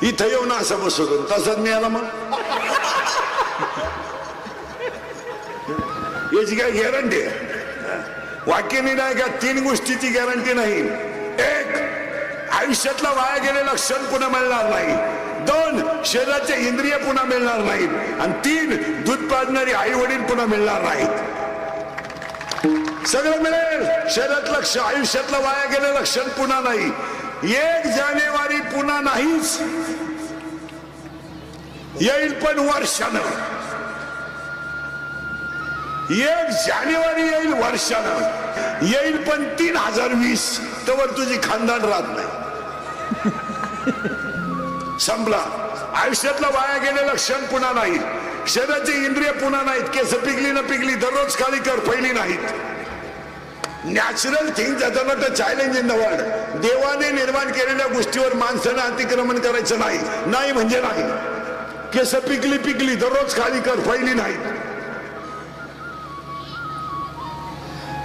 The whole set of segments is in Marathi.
इथं येऊन असं बसवतो तसंच मिळाला मग याची काय गॅरंटी आहे? वाक्याने नाही का 3 गोष्टीची गॅरंटी नाही. 1 आयुष्यातला वाया गेलेला क्षण पुन्हा मिळणार नाही. 2 शरीराचे इंद्रिय पुन्हा मिळणार नाहीत. आणि 3 दूध पाजणारी आई वडील पुन्हा मिळणार नाहीत. सगळं मिळेल. शरीरातलं आयुष्यातला वाया गेलेलं क्षण पुन्हा नाही. 1 जानेवारी पुन्हा नाहीच. येईल पण वर्षानं. 1 जानेवारी येईल वर्षानं. येईल पण 3020. तवर तुझी खानदान राहत नाही. संपला. आयुष्यातला वाया गेलेला क्षण पुन्हा नाही. शरीराचे इंद्रिय पुन्हा नाहीत. केस पिकली न पिकली दररोज खाली कर पहिली नाहीत. Natural thing not a challenge in the world. देवाने निर्माण केलेल्या गोष्टीवर माणसाने अतिक्रमण करायचं नाही. नाही म्हणजे नाही. केस पिकली दररोज खाली कर पहिली नाहीत.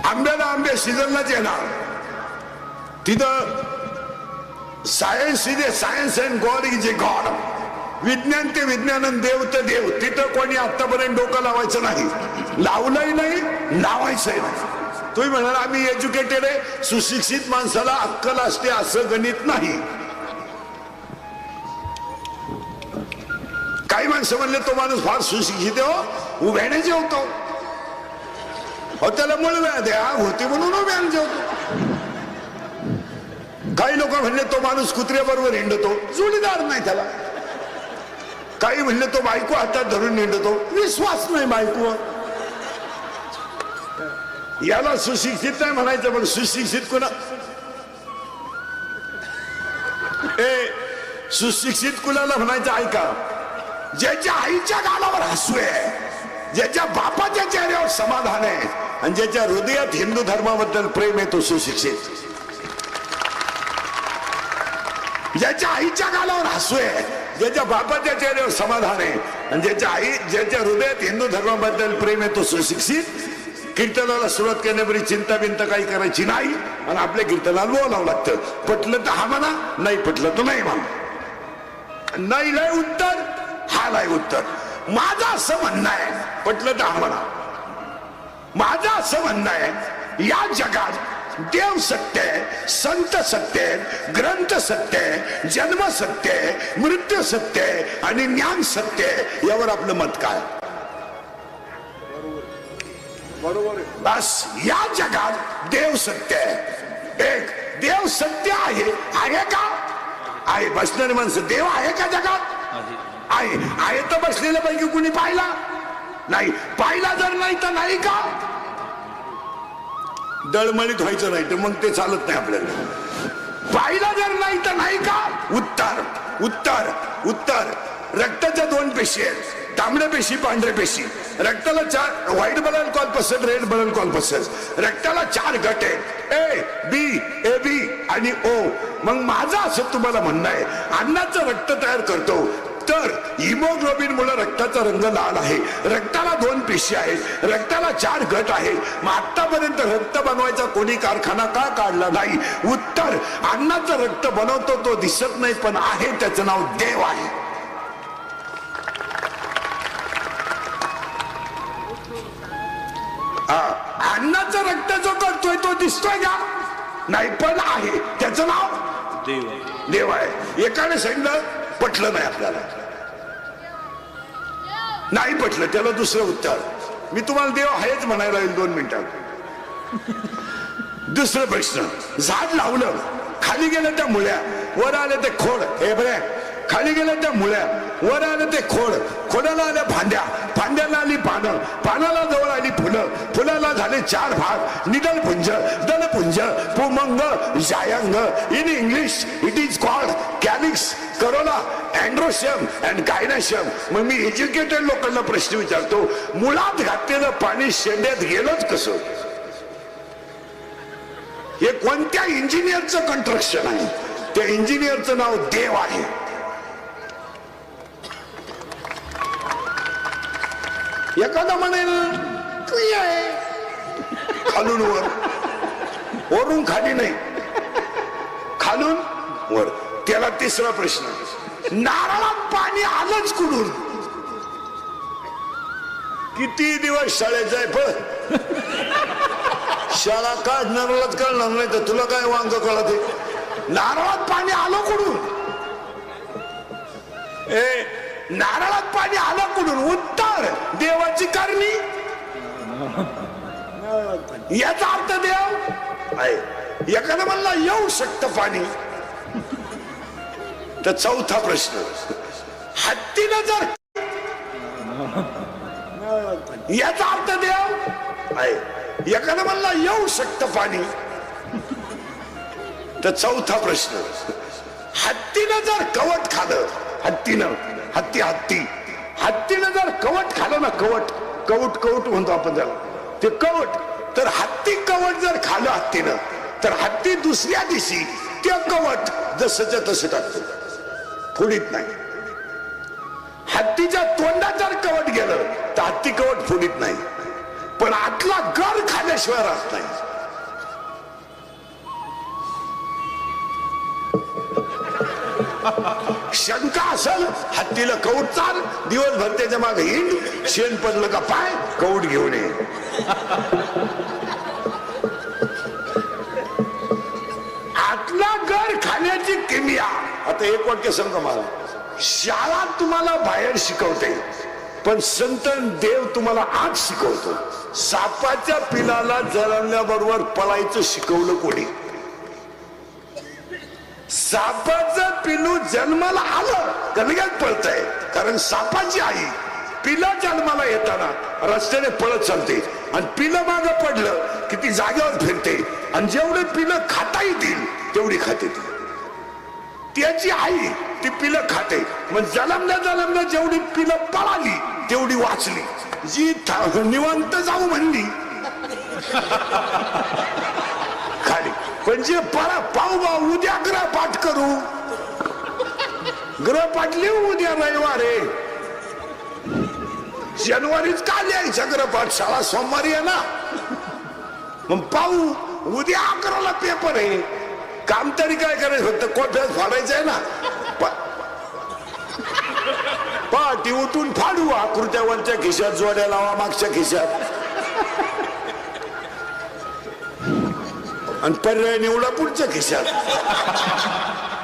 आंब्याला आंबे सीझनलाच येणार. तिथं science is a science and God is a god. विज्ञान ते विज्ञान आणि देव ते देव. तिथं कोणी आतापर्यंत डोकं लावायचं नाही. लावलंही नाही लावायचंही नाही. तुम्ही म्हणाल आम्ही एज्युकेटेड आहे. सुशिक्षित माणसाला अक्कल असते असं गणित नाही. काही माणसं म्हणले तो माणूस फार सुशिक्षित आहे हो, उभ्याने जेवतो. त्याला मुळव्या द्या होती म्हणून उभ्याने जेवतो. काही लोक म्हणले तो माणूस कुत्र्याबरोबर हिंडतो, जोडीदार नाही त्याला. काही म्हणले तो बायको हातात धरून हिंडतो, विश्वास नाही बायको. याला सुशिक्षित नाही म्हणायचं. पण सुशिक्षित कोणा सुशिक्षित कुणाला म्हणायचं ऐका. ज्याच्या आईच्या गालावर हसू आहे, ज्याच्या बापाच्या चेहऱ्यावर समाधान आहे आणि ज्याच्या हृदयात हिंदू धर्माबद्दल प्रेम आहे तो सुशिक्षित. ज्याच्या आईच्या गालावर हसू आहे, ज्याच्या बापाच्या चेहऱ्यावर समाधान आहे आणि ज्याच्या हृदयात हिंदू धर्माबद्दल प्रेम आहे तो सुशिक्षित. कीर्तनाला सुरुवात करण्यापूर्वी चिंता बिंता काही करायची नाही आणि आपल्या कीर्तनाला बोलावं लागतं. पटलं तर हा म्हणा, नाही पटलं तर नाही म्हणा. नाही लय उत्तर, हा लय उत्तर. माझं असं म्हणणं आहे, पटलं तर हा म्हणा. माझं असं म्हणणं आहे, या जगात देव सत्य आहे, संत सत्य आहे, ग्रंथ सत्य आहे, जन्म सत्य आहे, मृत्यू सत्य आहे आणि ज्ञान सत्य आहे. यावर आपलं मत काय? बस. या जगात देव सत्य आहे. एक देव सत्य आहे. आहे का? आहे. बसणारी माणसं देव आहे का जगात? आहे. आहे तर बसलेल्या पैकी कुणी पाहिला नाही. पाहिला जर नाही तर नाही का? दळमळीत व्हायचं नाही तर मग ते चालत नाही आपल्याला. पाहिला जर नाही तर नाही का? उत्तर उत्तर उत्तर. रक्ताच्या 2 पेशी आहेत, तांबड्या पेशी पांढऱ्या पेशी. रक्ताला 4 व्हाईट ब्लड कॉर्पस्कल्स, रेड ब्लड कॉर्पस्कल्स. रक्ताला 4 गट आहेत, ए बी, ए बी आणि ओ. मग माझं असं तुम्हाला म्हणणं आहे, अन्नाचं रक्त तयार करतो तर हिमोग्लोबिन मुळे रक्ताचा रंग लाल आहे. रक्ताला 2 पेशी आहेत, रक्ताला 4 गट आहेत. मग आतापर्यंत रक्त बनवायचा कोणी कारखाना का काढला नाही? उत्तर, अन्नाचं रक्त बनवतो तो दिसत नाही पण आहे, त्याचं नाव देव आहे. अन्नाचं रक्त जो करतोय तो दिसतोय का? नाही पण आहे, त्याचं नाव देव आहे. एकाने सांगितलं पटलं नाही आपल्याला, नाही पटलं, त्याला दुसरं उत्तर. मी तुम्हाला देव आहेच म्हणायला येईल 2 मिनिटात. दुसरं प्रश्न. झाड लावलं, खाली गेलं त्या मुळ्या, वर आले ते खोड. हे बरे, खाली गेलं त्या मुळ्या, वर आलं ते खोड, खोडाला आल्या फांद्या, फांद्याला आली पानं, पानाला जवळ आली फुलं, फुलाला झाले 4 भाग, निडलपुंज, दलपुंज, पुमंग, जायंग. In English it is called calyx, corolla, androecium and gynoecium. मग मी एज्युकेटेड लोकांना प्रश्न विचारतो, मुळात घातलेलं पाणी शेंड्यात गेलंच कसं? हे कोणत्या इंजिनियरचं कंस्ट्रक्शन आहे? त्या इंजिनियरचं नाव देव आहे. एखादा म्हणेल क्रिया आहे खालून वर, वरून खाली नाही, खालून वर. त्याला तिसरा प्रश्न, नारळात पाणी आलंच कुठून? किती दिवस शाळेत जाय पण शाळा काढणारलाच कळणार नाही तर तुला काय वांग कळत? नारळात पाणी आलं कुठून? नारळात पाणी आलं कुठून? उत्तर देवाची करणी. याचा अर्थ देव आहे. एखादा म्हणला येऊ शकतं पाणी तर चौथा प्रश्न, हत्तीनं जर, याचा अर्थ देव आहे. एखादा म्हणला येऊ शकतं पाणी तर चौथा प्रश्न, हत्तीनं जर कवट खालं, हत्तीनं, हत्तीनं जर कवट खालं ना, कवट म्हणतो आपण त्याला, ते कवट, तर हत्ती कवट जर खाल्लं हत्तीनं तर हत्ती दुसऱ्या दिवशी ते कवट जसंच्या तसं टाकतो, फोडीत नाही. हत्तीच्या तोंडात जर कवट गेलं तर हत्ती कवट फोडीत नाही, पण आतला गर खाल्याशिवाय राहत नाही. शंका असेल, हत्तीला कवट चाल, दिवसभर त्याच्या मागे हिंड, शेण पडलं का पाय कवट घेऊन ये. आतला गर खाण्याची किमिया. आता एक वाक्य सांगा मला, शाळा तुम्हाला बाहेर शिकवते पण संत देव तुम्हाला आत शिकवतो. सापाच्या पिलाला जन्मल्याबरोबर पळायचं शिकवलं कोणी? सापाचं पिलू जन्माला आलं का लगेच पळतंय, कारण सापाची आई पिला जन्माला येताना रस्त्याने पळत चालते आणि पिलं मागं पडलं की ती जागेवर फिरते आणि जेवढे पिलं खाता येतील तेवढी खाते ती. त्याची आई ती पिलं खाते, मग जन्मल्या जेवढी पिलं पळाली तेवढी वाचली. जी निवांत जाऊ म्हणली खाली, पण जे पाहू उद्या ग्रहपाठ करू, ग्रहपाठ लिहू उद्या रविवार आहे, जानेवारीच का लिहायचा ग्रहपाठ? शाळा सोमवारी आहे ना, मग पाहू उद्या 11ला पेपर आहे. काम तरी काय करायचं, फक्त कोठ्यात फाडायचं आहे ना. पहाटी उठून फाडू, आकृत्या वरच्या खिशात, जोड्या लावा मागच्या खिशात, आणि पर्याय निवडा पुढच्या खिशात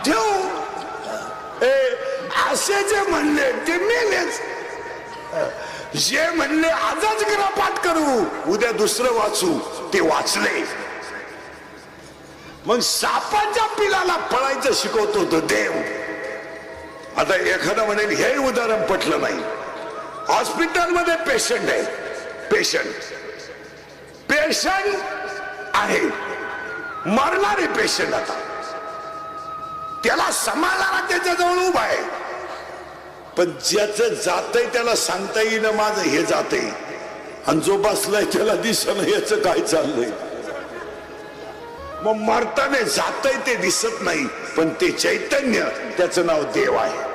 ठेवू. असे जे म्हणले ते मेलेच. जे म्हणले आजच ग्रहपाठ करू उद्या दुसरं वाचू ते वाचले. मग सापाच्या पिलाला पळायचं शिकवतो तो देव. आता एखादा म्हणेल हे उदाहरण पटलं नाही. हॉस्पिटलमध्ये पेशंट आहे, पेशंट आहे, मरणारे पेशंट. आता त्याला सांभाळणारा त्याच्याजवळ उभा आहे, पण ज्याचं जातंय त्याला सांगता येईना माझं हे जातंय, आणि जो बसलाय त्याला दिसणं याचं काय चाललंय. मग मरताना जातंय ते दिसत नाही, पण ते चैतन्य त्याचं नाव देव आहे.